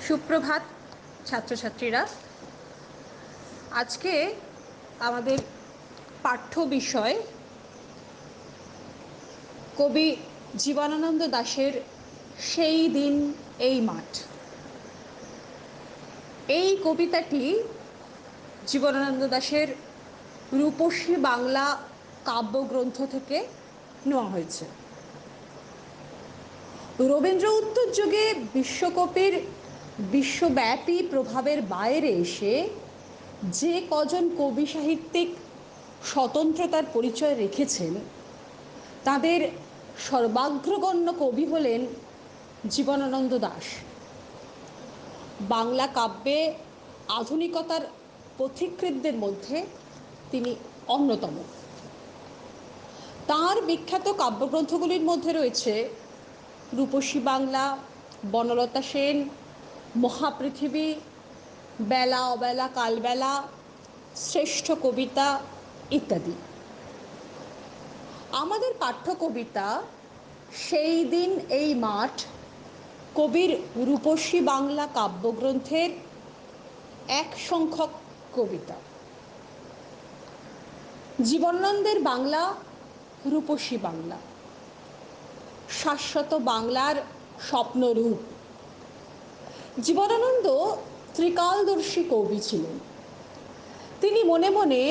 সুপ্রভাত ছাত্রছাত্রীরা। আজকে আমাদের পাঠ্য বিষয় কবি জীবনানন্দ দাশের সেই দিন এই মাঠ। এই কবিতাটি জীবনানন্দ দাশের রূপসী বাংলা কাব্যগ্রন্থ থেকে নেওয়া হয়েছে। রবীন্দ্র উত্তর যুগে বিশ্বকবির বিশ্বব্যাপী প্রভাবের বাইরে এসে যে কজন কবি সাহিত্যিক স্বতন্ত্রতার পরিচয় রেখেছেন তাদের সর্বাগ্রগণ্য কবি হলেন জীবনানন্দ দাশ। বাংলা কাব্যে আধুনিকতার পথিকৃতদের মধ্যে তিনি অন্যতম। তাঁর বিখ্যাত কাব্যগ্রন্থগুলির মধ্যে রয়েছে রূপসী বাংলা, বনলতা সেন, মহাপৃথিবী, বেলা অবেলা কালবেলা, শ্রেষ্ঠ কবিতা ইত্যাদি। আমাদের পাঠ্য কবিতা সেই দিন এই মাঠ কবির রূপসী বাংলা কাব্যগ্রন্থের এক সংখ্যক কবিতা। জীবনানন্দের বাংলা রূপসী বাংলা, শাশ্বত বাংলার স্বপ্নরূপ। জীবনানন্দ ত্রিকালদর্শী কবি ছিলেন। তিনি মনে মনে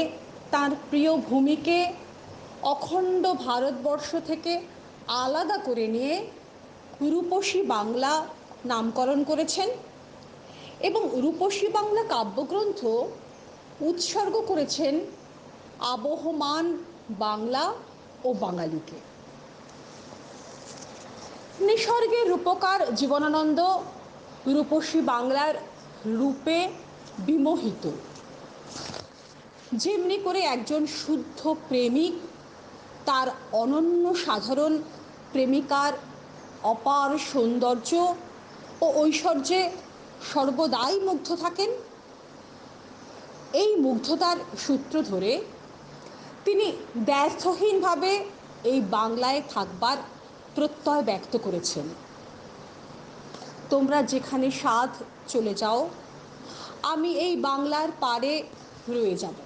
তার প্রিয় ভূমিকে অখণ্ড ভারতবর্ষ থেকে আলাদা করে নিয়ে রূপসী বাংলা নামকরণ করেছেন এবং রূপসী বাংলা কাব্যগ্রন্থ উৎসর্গ করেছেন আবহমান বাংলা ও বাঙালিকে। নিসর্গের রূপকার জীবনানন্দ রূপসী বাংলার রূপে বিমোহিত। যেমনি করে একজন শুদ্ধ প্রেমিক তার অনন্য সাধারণ প্রেমিকার অপার সৌন্দর্য ও ঐশ্বর্যে সর্বদাই মুগ্ধ থাকেন, এই মুগ্ধতার সূত্র ধরে তিনি দ্ব্যর্থহীনভাবে এই বাংলায় থাকবার প্রত্যয় ব্যক্ত করেছেন। তোমরা যেখানে সাধ চলে যাও, আমি এই বাংলার পাড়ে রয়ে যাব।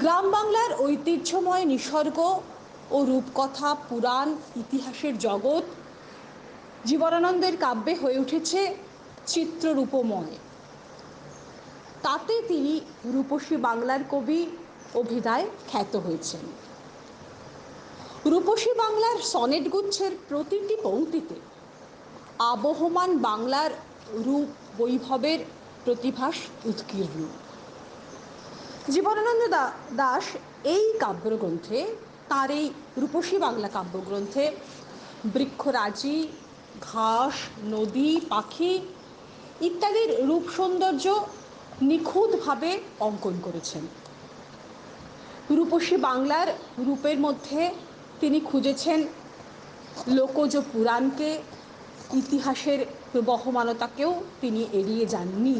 গ্রাম বাংলার ঐতিহ্যময় নিসর্গ ও রূপকথা, পুরাণ, ইতিহাসের জগৎ জীবনানন্দের কাব্যে হয়ে উঠেছে চিত্ররূপময়। তাতে তিনি রূপসী বাংলার কবি অভিধায় খ্যাত হয়েছেন। রূপসী বাংলার সনেট গুচ্ছের প্রতিটি পংক্তিতে আবহমান বাংলার রূপ বৈভবের প্রতিভাস উৎকীর্ণ। জীবনানন্দ দাশ এই কাব্যগ্রন্থে, তাঁর এই রূপসী বাংলা কাব্যগ্রন্থে বৃক্ষরাজি, ঘাস, নদী, পাখি ইত্যাদির রূপ সৌন্দর্য নিখুঁতভাবে অঙ্কন করেছেন। রূপসী বাংলার রূপের মধ্যে তিনি খুঁজেছেন লোকজ পুরাণকে, ইতিহাসের প্রবহমানতাকেও তিনি এড়িয়ে যাননি।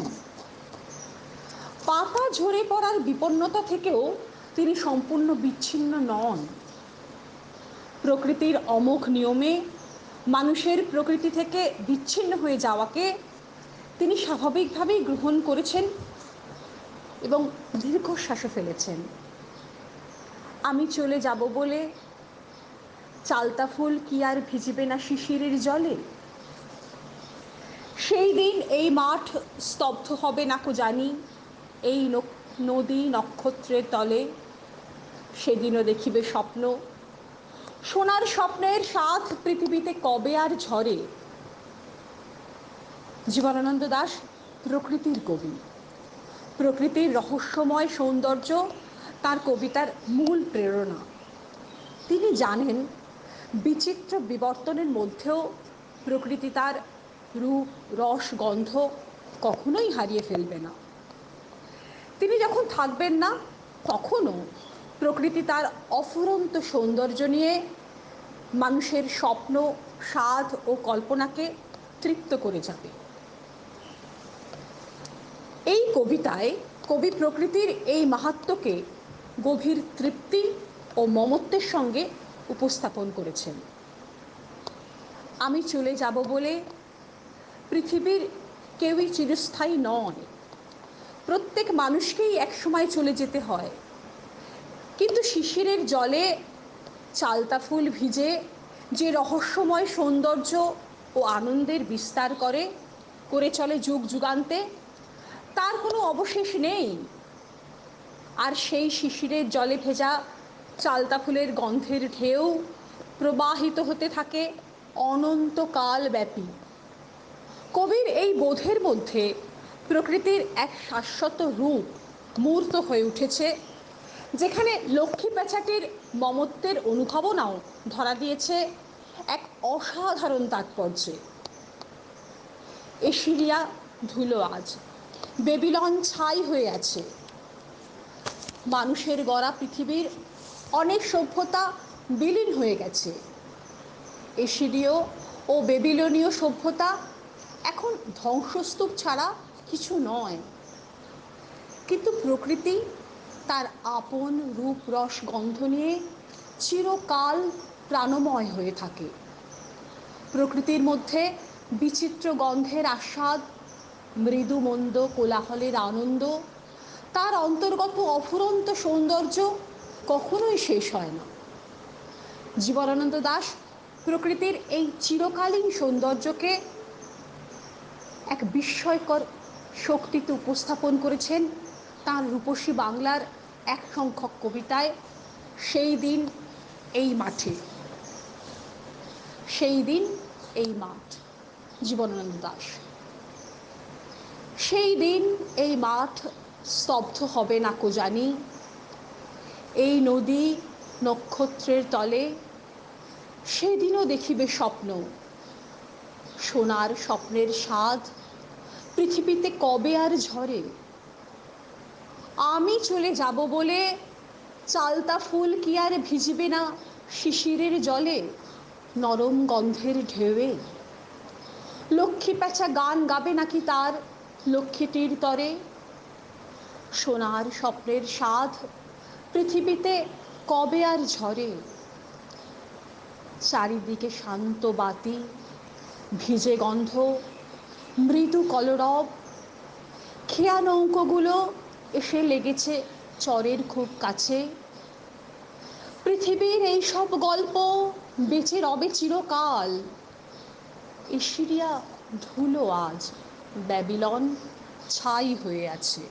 পাতা ঝরে পড়ার বিপন্নতা থেকেও তিনি সম্পূর্ণ বিচ্ছিন্ন নন। প্রকৃতির অমোঘ নিয়মে মানুষের প্রকৃতি থেকে বিচ্ছিন্ন হয়ে যাওয়াকে তিনি স্বাভাবিকভাবেই গ্রহণ করেছেন এবং দীর্ঘশ্বাসও ফেলেছেন। আমি চলে যাব বলে চালতা ফুল কি আর ভিজবে না শিশিরের জলে? সেই দিন এই মাঠ স্তব্ধ হবে নাকো জানি, এই নদী নক্ষত্রের তলে। সেদিনও দেখিবে স্বপ্ন, সোনার স্বপ্নের স্বাদ পৃথিবীতে কবে আর ঝরে। জীবনানন্দ দাশ প্রকৃতির কবি। প্রকৃতির রহস্যময় সৌন্দর্য তার কবিতার মূল প্রেরণা। তিনি জানেন বিচিত্র বিবর্তনের মধ্যেও প্রকৃতি তার রূপ, রস, গন্ধ কখনোই হারিয়ে ফেলবে না। তিনি যখন থাকবেন না তখনও প্রকৃতি তার অফুরন্ত সৌন্দর্য নিয়ে মানুষের স্বপ্ন, স্বাদ ও কল্পনাকে তৃপ্ত করে যাবে। এই কবিতায় কবি প্রকৃতির এই মাহাত্ম্যকে গভীর তৃপ্তি ও মমত্বের সঙ্গে উপস্থাপন করেছেন। আমি চলে যাব বলে পৃথিবীর কেউই চিরস্থায়ী নয়, প্রত্যেক মানুষকেই একসময় চলে যেতে হয়। কিন্তু শিশিরের জলে চালতা ফুল ভিজে যে রহস্যময় সৌন্দর্য ও আনন্দের বিস্তার করে চলে যুগ যুগান্তে, তার কোনো অবশেষ নেই। আর সেই শিশিরের জলে ভেজা চালতা ফুলের গন্ধের ঢেউ প্রবাহিত হতে থাকে অনন্তকাল ব্যাপী। কবির এই বোধের মধ্যে প্রকৃতির এক শাশ্বত রূপ মূর্ত হয়ে উঠেছে, যেখানে লক্ষ্মী পেঁচাটির মমত্বের অনুভাবনাও ধরা দিয়েছে এক অসাধারণ তাৎপর্যে। এশিরিয়া ধুলো আজ, বেবিলন ছাই হয়ে আছে। মানুষের গড়া পৃথিবীর অনেক সভ্যতা বিলীন হয়ে গেছে। এশিরীয় ও বেবিলনীয় সভ্যতা এখন ধ্বংসস্তূপ ছাড়া কিছু নয়। কিন্তু প্রকৃতি তার আপন রূপ রস গন্ধ নিয়ে চিরকাল প্রাণময় হয়ে থাকে। প্রকৃতির মধ্যে বিচিত্র গন্ধের আস্বাদ, মৃদু মন্দ কোলাহলের আনন্দ, তার অন্তর্গত অফুরন্ত সৌন্দর্য কখনোই শেষ হয় না। জীবনানন্দ দাশ প্রকৃতির এই চিরকালীন সৌন্দর্যকে এক বিস্ময়কর শক্তিতে উপস্থাপন করেছেন তাঁর রূপসী বাংলার এক সংখ্যক কবিতায়। সেই দিন এই মাঠে, সেই দিন এই মাঠ, জীবনানন্দ দাশ। সেই দিন এই মাঠ স্তব্ধ হবে না কো জানি, এই নদী নক্ষত্রের তলে সেদিনও দেখিবে স্বপ্ন, সোনার স্বপ্নের স্বাদ পৃথিবীতে কবে আর ঝরে। আমি চলে যাব বলে চালতা ফুল কি আর ভিজবে না শিশিরের জলে, নরম গন্ধের ঢেউয়ে। লক্ষ্মী প্যাঁচা গান গাবে নাকি তার লক্ষ্মীটির তরে, সোনার স্বপ্নের স্বাদ পৃথিবীতে কবে আর ঝরে। চারিদিকে শান্ত বাতি, ভিজে গন্ধ, মৃদু কলরব, খেয়া নৌকোগুলো এসে লেগেছে চরের খুব কাছে। পৃথিবীর এই সব গল্প বেঁচে রবে চিরকাল। এশিরিয়া ধুলো আজ, ব্যাবিলন ছাই হয়ে আছে।